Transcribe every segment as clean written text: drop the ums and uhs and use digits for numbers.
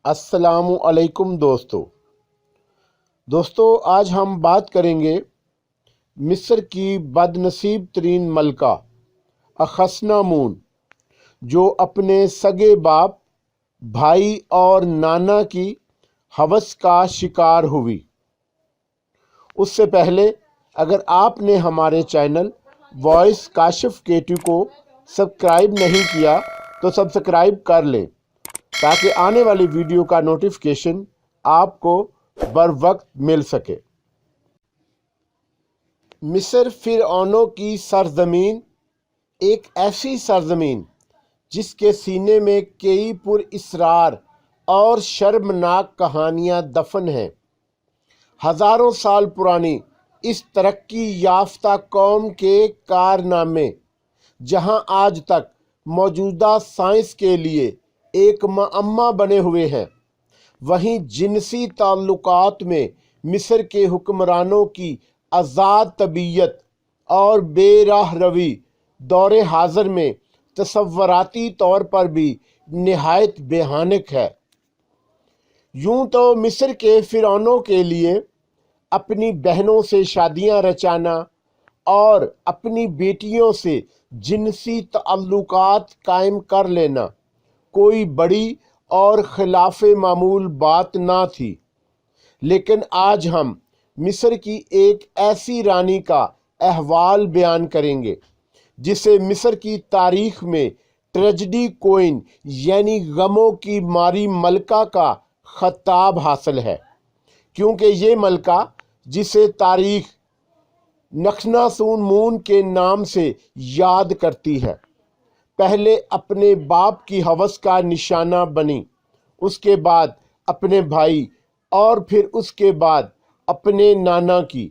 السلام علیکم دوستو آج ہم بات کریں گے مصر کی بد نصیب ترین ملکہ اخناتون، جو اپنے سگے باپ، بھائی اور نانا کی ہوس کا شکار ہوئی۔ اس سے پہلے اگر آپ نے ہمارے چینل وائس کاشف کیٹو کو سبسکرائب نہیں کیا تو سبسکرائب کر لیں تاکہ آنے والی ویڈیو کا نوٹیفیکیشن آپ کو بر وقت مل سکے۔ مصر فرعونوں کی سرزمین ایک ایسی سرزمین جس کے سینے میں کئی پر اسرار اور شرمناک کہانیاں دفن ہیں۔ ہزاروں سال پرانی اس ترقی یافتہ قوم کے کارنامے جہاں آج تک موجودہ سائنس کے لیے ایک معمہ بنے ہوئے ہیں، وہیں جنسی تعلقات میں مصر کے حکمرانوں کی آزاد طبیعت اور بے راہ روی دور حاضر میں تصوراتی طور پر بھی نہایت بھیانک ہے۔ یوں تو مصر کے فرعونوں کے لیے اپنی بہنوں سے شادیاں رچانا اور اپنی بیٹیوں سے جنسی تعلقات قائم کر لینا کوئی بڑی اور خلاف معمول بات نہ تھی، لیکن آج ہم مصر کی ایک ایسی رانی کا احوال بیان کریں گے جسے مصر کی تاریخ میں ٹریجڈی کوئن یعنی غموں کی ماری ملکہ کا خطاب حاصل ہے، کیونکہ یہ ملکہ جسے تاریخ اخناتون کے نام سے یاد کرتی ہے، پہلے اپنے باپ کی ہوس کا نشانہ بنی، اس کے بعد اپنے بھائی اور پھر اس کے بعد اپنے نانا کی۔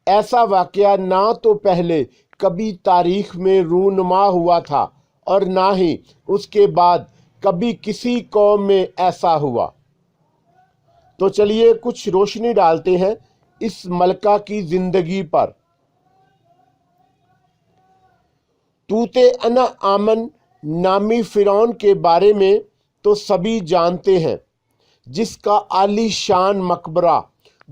ایسا واقعہ نہ تو پہلے کبھی تاریخ میں رونما ہوا تھا اور نہ ہی اس کے بعد کبھی کسی قوم میں ایسا ہوا۔ تو چلیے کچھ روشنی ڈالتے ہیں اس ملکہ کی زندگی پر۔ توت عنخ آمن نامی فرعون کے بارے میں تو سبھی جانتے ہیں، جس کا عالی شان مقبرہ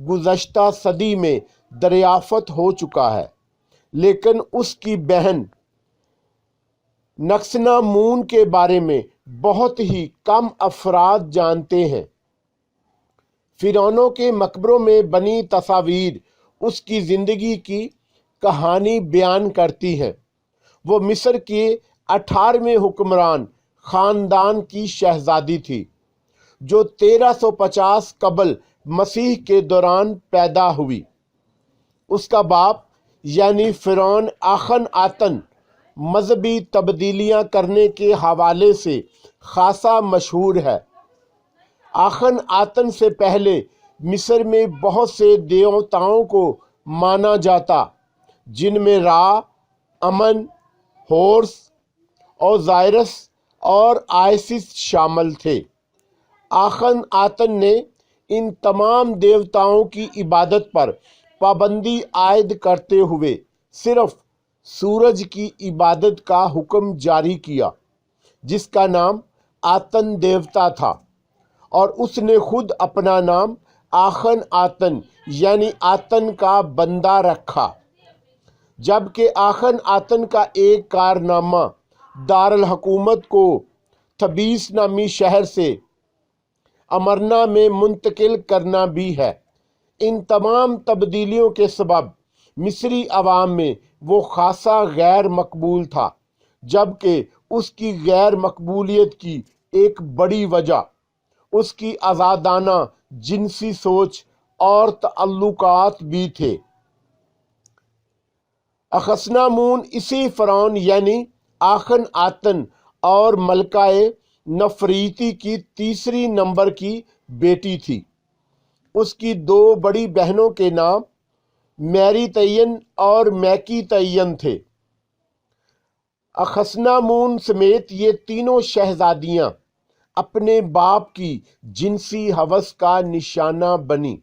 گزشتہ صدی میں دریافت ہو چکا ہے، لیکن اس کی بہن اخناتون کے بارے میں بہت ہی کم افراد جانتے ہیں۔ فرعونوں کے مقبروں میں بنی تصاویر اس کی زندگی کی کہانی بیان کرتی ہیں۔ وہ مصر کے 18ویں حکمران خاندان کی شہزادی تھی، جو 1350 قبل مسیح کے دوران پیدا ہوئی۔ اس کا باپ یعنی فرعون اخناتون مذہبی تبدیلیاں کرنے کے حوالے سے خاصا مشہور ہے۔ اخناتون سے پہلے مصر میں بہت سے دیوتاؤں کو مانا جاتا، جن میں را، امن، ہورس، اوزائرس اور آئسس شامل تھے۔ اخناتون نے ان تمام دیوتاؤں کی عبادت پر پابندی عائد کرتے ہوئے صرف سورج کی عبادت کا حکم جاری کیا، جس کا نام آتن دیوتا تھا، اور اس نے خود اپنا نام اخناتون یعنی آتن کا بندہ رکھا۔ جبکہ اخناتون کا ایک کارنامہ دارالحکومت کو تھبیس نامی شہر سے امرنا میں منتقل کرنا بھی ہے۔ ان تمام تبدیلیوں کے سبب مصری عوام میں وہ خاصا غیر مقبول تھا، جبکہ اس کی غیر مقبولیت کی ایک بڑی وجہ اس کی آزادانہ جنسی سوچ اور تعلقات بھی تھے۔ اخناتون اسی فرعون یعنی اخناتون اور ملکہ نفریتی کی تیسری نمبر کی بیٹی تھی۔ اس کی دو بڑی بہنوں کے نام میریتین اور میکیتین تھے۔ اخناتون سمیت یہ تینوں شہزادیاں اپنے باپ کی جنسی ہوس کا نشانہ بنی۔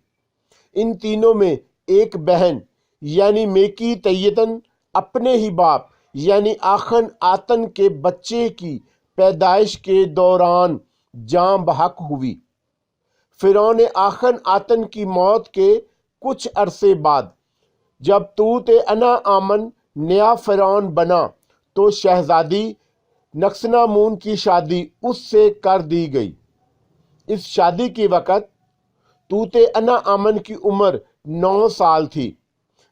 ان تینوں میں ایک بہن یعنی میکیتین اپنے ہی باپ یعنی اخناتون کے بچے کی پیدائش کے دوران جاں بحق ہوئی۔ فرعون آخن آتن کی موت کے کچھ عرصے بعد جب توت انا آمن نیا فرعون بنا تو شہزادی نکسنامون کی شادی اس سے کر دی گئی۔ اس شادی کے وقت توت انا آمن کی عمر 9 سال تھی،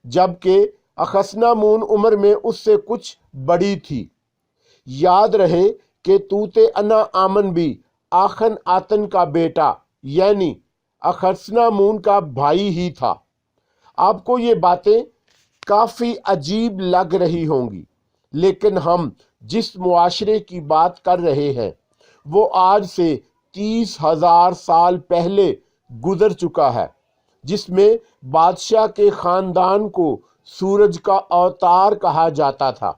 جبکہ اخسنامون عمر میں اس سے کچھ بڑی تھی۔ یاد رہے کہ توت انا آمن بھی آخن آتن کا بیٹا یعنی اخسنامون کا بھائی ہی تھا۔ آپ کو یہ باتیں کافی عجیب لگ رہی ہوں گی، لیکن ہم جس معاشرے کی بات کر رہے ہیں وہ آج سے 30,000 سال پہلے گزر چکا ہے، جس میں بادشاہ کے خاندان کو سورج کا اوتار کہا جاتا تھا۔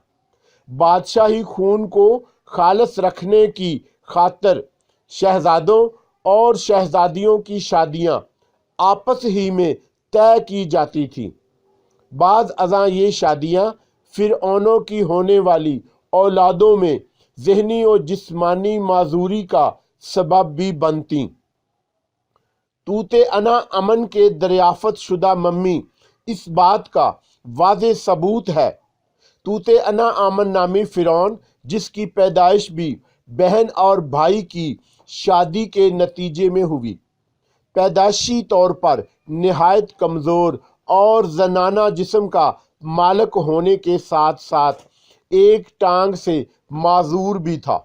بادشاہی خون کو خالص رکھنے کی خاطر شہزادوں اور شہزادیوں کی شادیاں آپس ہی میں طے کی جاتی تھیں۔ بعض ازاں یہ شادیاں فرعونوں کی ہونے والی اولادوں میں ذہنی اور جسمانی معذوری کا سبب بھی بنتیں۔ توت انا امن کے دریافت شدہ ممی اس بات کا واضح ثبوت ہے۔ توت انا آمن نامی فرعون، جس کی پیدائش بھی بہن اور بھائی کی شادی کے نتیجے میں ہوئی، پیدائشی طور پر نہایت کمزور اور زنانہ جسم کا مالک ہونے کے ساتھ ساتھ ایک ٹانگ سے معذور بھی تھا۔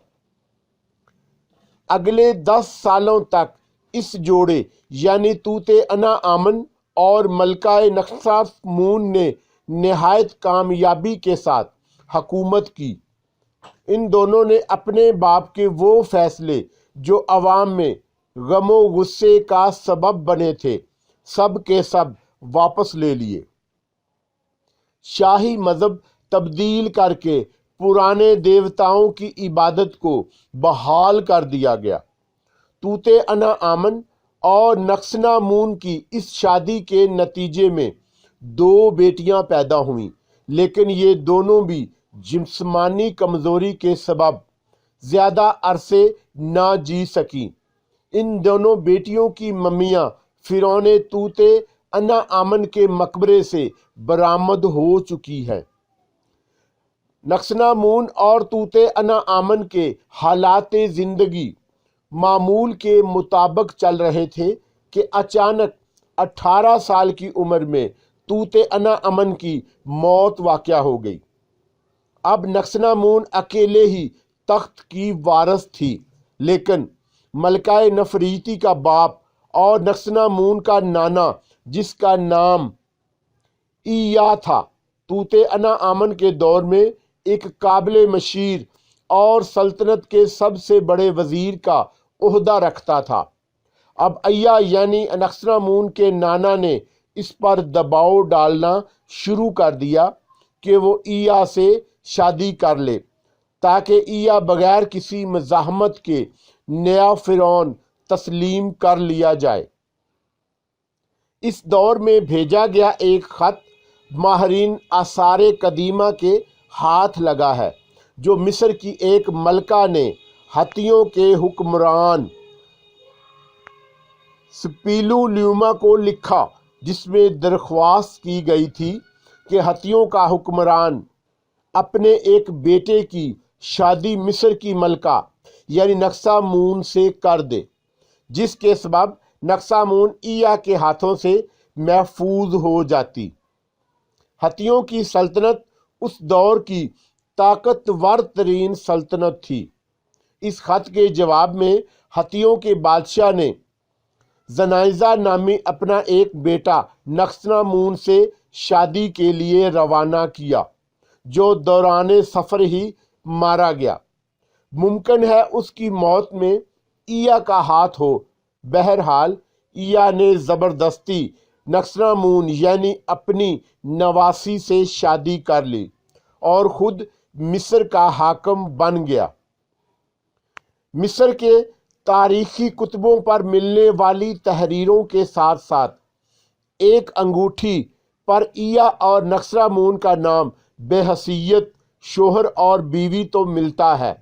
اگلے 10 سالوں تک اس جوڑے یعنی توت انا آمن اور ملکہ نکسنامون نے نہایت کامیابی کے ساتھ حکومت کی۔ ان دونوں نے اپنے باپ کے وہ فیصلے جو عوام میں غم و غصے کا سبب بنے تھے سب کے سب واپس لے لیے۔ شاہی مذہب تبدیل کر کے پرانے دیوتاؤں کی عبادت کو بحال کر دیا گیا۔ توت انا آمن اور نکسنامون کی اس شادی کے نتیجے میں 2 بیٹیاں پیدا ہوئیں، لیکن یہ دونوں بھی جسمانی کمزوری کے سبب زیادہ عرصے نہ جی سکیں۔ ان دونوں بیٹیوں کی ممیاں فرعون توت انا آمن کے مقبرے سے برآمد ہو چکی ہیں۔ نکسنامون اور توت انا آمن کے حالات زندگی معمول کے مطابق چل رہے تھے کہ اچانک 18 سال کی عمر میں توت انا آمن کی موت واقع ہو گئی۔ اب نکسنامون اکیلے ہی تخت کی وارث تھی، لیکن ملکہ نفریتی کا باپ اور نکسنامون کا نانا جس کا نام اییا تھا، توت انا آمن کے دور میں ایک قابل مشیر اور سلطنت کے سب سے بڑے وزیر کا عہدہ رکھتا تھا۔ اب اییا یعنی نکسنامون کے نانا نے اس پر دباؤ ڈالنا شروع کر دیا کہ وہ اییا سے شادی کر لے تاکہ اییا بغیر کسی مزاحمت کے نیا فرعون تسلیم کر لیا جائے۔ اس دور میں بھیجا گیا ایک خط ماہرین آثار قدیمہ کے ہاتھ لگا ہے، جو مصر کی ایک ملکہ نے ہتھیوں کے حکمران سپیلولیوما کو لکھا، جس میں درخواست کی گئی تھی کہ ہتھیوں کا حکمران اپنے ایک بیٹے کی شادی مصر کی ملکہ یعنی نکسنامون سے کر دے، جس کے سبب نکسنامون اییا کے ہاتھوں سے محفوظ ہو جاتی۔ ہتھیوں کی سلطنت اس دور کی طاقتور ترین سلطنت تھی۔ اس خط کے جواب میں ہتھیوں کے بادشاہ نے زنائزہ نامی اپنا ایک بیٹا نکسنامون سے شادی کے لیے روانہ کیا، جو دوران سفر ہی مارا گیا۔ ممکن ہے اس کی موت میں اییا کا ہاتھ ہو۔ بہرحال اییا نے زبردستی نکسنامون یعنی اپنی نواسی سے شادی کر لی اور خود مصر کا حاکم بن گیا۔ مصر کے تاریخی کتبوں پر ملنے والی تحریروں کے ساتھ ساتھ ایک انگوٹھی پر اییا اور نکسنامون کا نام بے حیثیت شوہر اور بیوی تو ملتا ہے،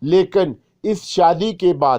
لیکن اس شادی کے بعد